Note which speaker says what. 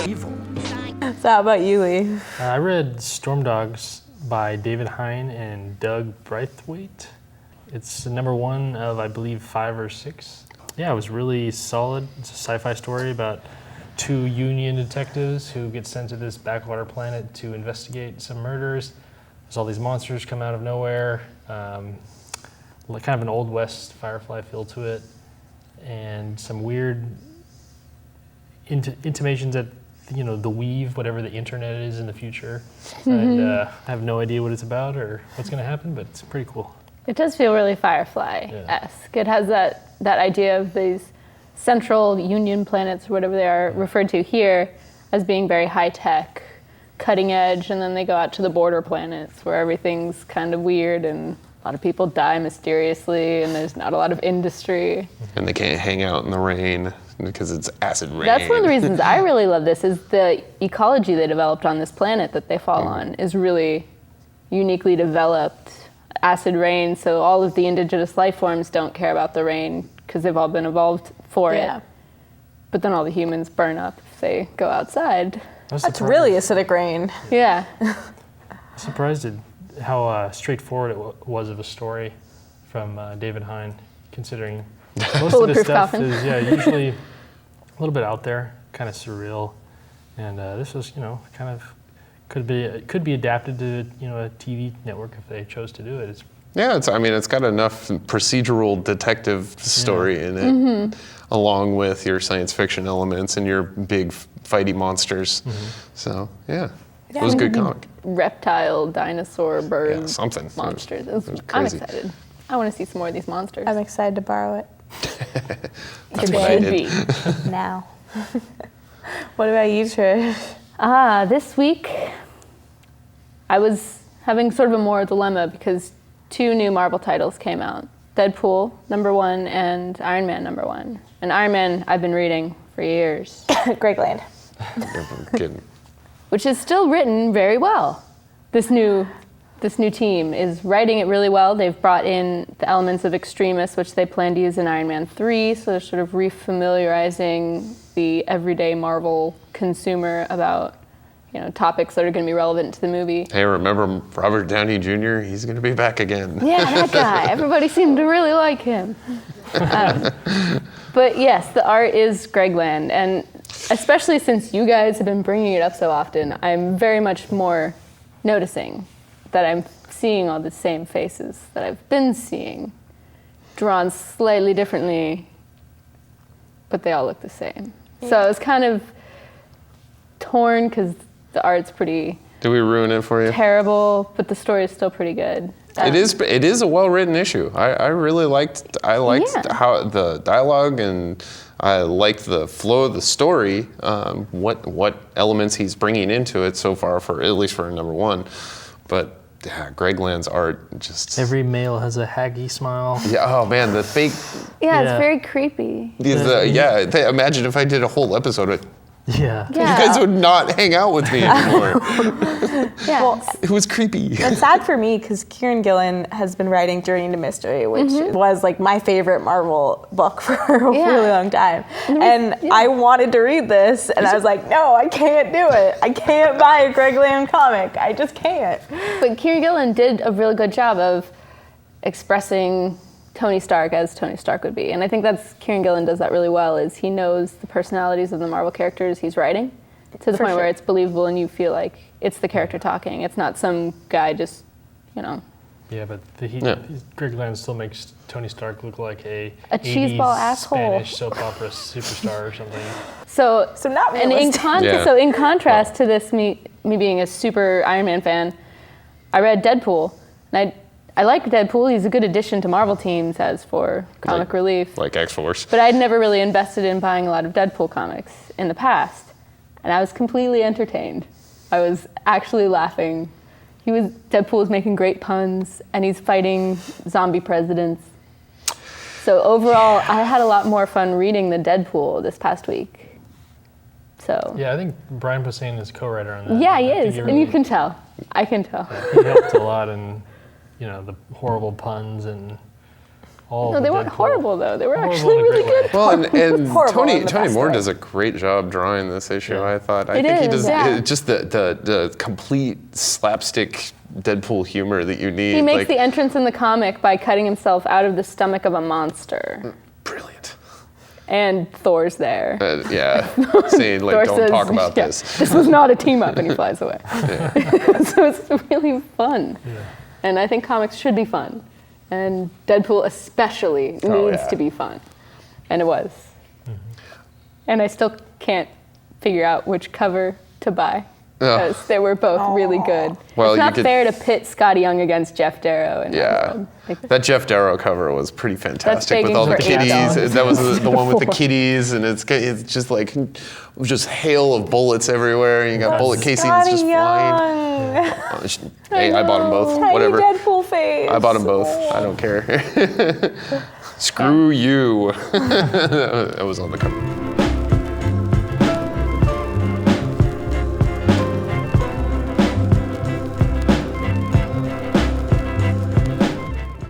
Speaker 1: Evil.
Speaker 2: So how about you, Lee?
Speaker 3: I read Storm Dogs by David Hine and Doug Braithwaite. It's number one of, I believe, 5 or 6. Yeah, it was really solid. It's a sci-fi story about 2 Union detectives who get sent to this backwater planet to investigate some murders. There's all these monsters come out of nowhere. Kind of an Old West Firefly feel to it. And some weird intimations that, the weave, whatever the internet is in the future. And I have no idea what it's about or what's going to happen, but it's pretty cool.
Speaker 4: It does feel really Firefly-esque. It has that idea of these central Union planets, or whatever they are referred to here, as being very high-tech, cutting edge, and then they go out to the border planets where everything's kind of weird and a lot of people die mysteriously and there's not a lot of industry.
Speaker 5: And they can't hang out in the rain because it's acid rain.
Speaker 4: That's one of the reasons I really love this, is the ecology they developed on this planet that they fall on is really uniquely developed. Acid rain, so all of the indigenous life forms don't care about the rain because they've all been evolved for it. But then all the humans burn up if they go outside.
Speaker 2: That's really acidic rain.
Speaker 4: Yeah.
Speaker 3: Surprised at how straightforward it was of a story from David Hine, considering most of this stuff
Speaker 4: coffin.
Speaker 3: is usually a little bit out there, kind of surreal, and this was kind of could be adapted to a TV network if they chose to do it.
Speaker 5: It's got enough procedural detective story in it, along with your science fiction elements and your big fighty monsters. So it was a good comic.
Speaker 4: Reptile, dinosaur, bird,
Speaker 5: something
Speaker 4: monsters.
Speaker 5: It was
Speaker 4: I'm
Speaker 5: crazy.
Speaker 4: excited. I want to see some more of these monsters.
Speaker 2: I'm excited to borrow it.
Speaker 5: That's what I did.
Speaker 2: Now. What about you, Trish?
Speaker 4: This week, I was having sort of a moral dilemma because 2 new Marvel titles came out. Deadpool, #1, and Iron Man, #1. And Iron Man, I've been reading for years.
Speaker 2: Greg Land.
Speaker 4: Which is still written very well. This new team is writing it really well. They've brought in the elements of Extremis, which they plan to use in Iron Man 3, so they're sort of refamiliarizing the everyday Marvel consumer about topics that are going to be relevant to the movie.
Speaker 5: Hey, remember Robert Downey Jr.? He's going to be back again.
Speaker 4: Yeah, that guy. Everybody seemed to really like him. But yes, the art is Greg Land, and especially since you guys have been bringing it up so often, I'm very much more noticing that I'm seeing all the same faces that I've been seeing, drawn slightly differently, but they all look the same. Yeah. So I was kind of torn because the art's pretty
Speaker 5: Did we ruin it for you?
Speaker 4: terrible, but the story is still pretty good.
Speaker 5: It is a well-written issue. I really liked how the dialogue, and I liked the flow of the story, what elements he's bringing into it so far, at least for #1. But Greg Land's art just...
Speaker 3: Every male has a haggy smile.
Speaker 5: Yeah, oh man, the fake...
Speaker 4: Yeah, it's very creepy.
Speaker 5: Imagine if I did a whole episode of...
Speaker 3: Yeah.
Speaker 5: You guys would not hang out with me anymore.
Speaker 2: Well,
Speaker 5: it was creepy.
Speaker 2: It's sad for me because Kieran Gillen has been writing Journey into Mystery, which was like my favorite Marvel book for a really long time. And I wanted to read this, and I was like, no, I can't do it. I can't buy a Greg Land comic. I just can't.
Speaker 4: But Kieran Gillen did a really good job of expressing Tony Stark as Tony Stark would be. And I think Kieran Gillen does that really well, is he knows the personalities of the Marvel characters he's writing to the point where it's believable and you feel like it's the character talking. It's not some guy just,
Speaker 3: Yeah, but Greg Land still makes Tony Stark look like a
Speaker 4: cheeseball asshole
Speaker 3: Spanish soap opera superstar or something.
Speaker 4: So
Speaker 2: not realistic.
Speaker 4: So in contrast to this, me being a super Iron Man fan, I read Deadpool, and I like Deadpool. He's a good addition to Marvel teams as for comic relief.
Speaker 5: Like X-Force.
Speaker 4: But I'd never really invested in buying a lot of Deadpool comics in the past. And I was completely entertained. I was actually laughing. Deadpool was making great puns, and he's fighting zombie presidents. So overall, I had a lot more fun reading the Deadpool this past week. So.
Speaker 3: Yeah, I think Brian Posehn is co-writer on that.
Speaker 4: Yeah, he is, and you can tell. I can tell.
Speaker 3: He helped a lot in, the horrible puns and all.
Speaker 4: No,
Speaker 3: the
Speaker 4: they weren't
Speaker 3: Deadpool.
Speaker 4: horrible though. They were
Speaker 3: Horrible
Speaker 4: actually
Speaker 3: in a
Speaker 4: really
Speaker 3: great
Speaker 4: good.
Speaker 3: way.
Speaker 5: Well, and
Speaker 2: Horrible in
Speaker 5: Tony
Speaker 2: the
Speaker 5: Tony
Speaker 2: best
Speaker 5: Moore
Speaker 2: way.
Speaker 5: does a great job drawing this issue.
Speaker 3: Yeah.
Speaker 5: I thought. I
Speaker 4: It
Speaker 5: think he
Speaker 4: is,
Speaker 5: does
Speaker 4: yeah.
Speaker 5: just the complete slapstick Deadpool humor that you need.
Speaker 4: He makes
Speaker 5: like,
Speaker 4: the entrance in the comic by cutting himself out of the stomach of a monster.
Speaker 5: brilliant.
Speaker 4: And Thor's there.
Speaker 5: Yeah, saying like,
Speaker 4: Thor
Speaker 5: don't
Speaker 4: says,
Speaker 5: talk about
Speaker 4: yeah,
Speaker 5: this.
Speaker 4: This was not a team up, and he flies away. So it's really fun.
Speaker 3: Yeah.
Speaker 4: And I think comics should be fun. And Deadpool especially needs
Speaker 5: yeah.
Speaker 4: to be fun. And it was. And I still can't figure out which cover to buy. Because they were both really good.
Speaker 5: Well,
Speaker 4: it's
Speaker 5: you
Speaker 4: not
Speaker 5: could-
Speaker 4: fair to pit Scotty Young against Jeff Darrow. And
Speaker 5: Yeah, that Jeff Darrow cover was pretty fantastic with
Speaker 4: begging
Speaker 5: all the
Speaker 4: for
Speaker 5: kitties.
Speaker 4: $8.
Speaker 5: That was the one with the kitties, and it's just like just hail of bullets everywhere, and you got bullet casings just flying.
Speaker 2: Young.
Speaker 5: Hey, I bought them both.
Speaker 2: Tiny
Speaker 5: Whatever.
Speaker 2: Deadpool face.
Speaker 5: I bought them both. I don't care. Screw you. That was on the cover.